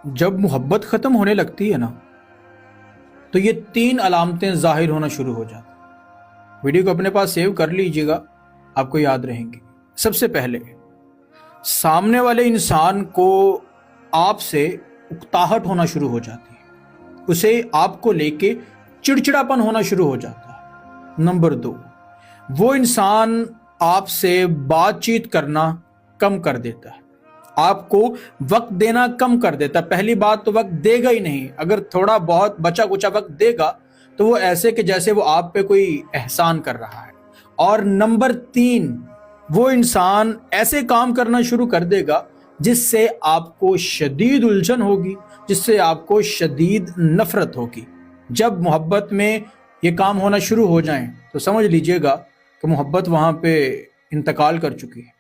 جب محبت ختم ہونے لگتی ہے نا تو یہ 3 علامتیں ظاہر ہونا شروع ہو جاتی ہیں۔ ویڈیو کو اپنے پاس سیو کر لیجئے گا، آپ کو یاد رہیں گی۔ سب سے پہلے سامنے والے انسان کو آپ سے اکتاہٹ ہونا شروع ہو جاتی ہے، اسے آپ کو لے کے چڑچڑاپن ہونا شروع ہو جاتا ہے۔ نمبر 2، وہ انسان آپ سے بات چیت کرنا کم کر دیتا ہے، آپ کو وقت دینا کم کر دیتا ہے۔ پہلی بات تو وقت دے گا ہی نہیں، اگر تھوڑا بہت بچا کچا وقت دے گا تو وہ ایسے کہ جیسے وہ آپ پہ کوئی احسان کر رہا ہے۔ اور نمبر 3، وہ انسان ایسے کام کرنا شروع کر دے گا جس سے آپ کو شدید الجھن ہوگی، جس سے آپ کو شدید نفرت ہوگی۔ جب محبت میں یہ کام ہونا شروع ہو جائیں تو سمجھ لیجئے گا کہ محبت وہاں پہ انتقال کر چکی ہے۔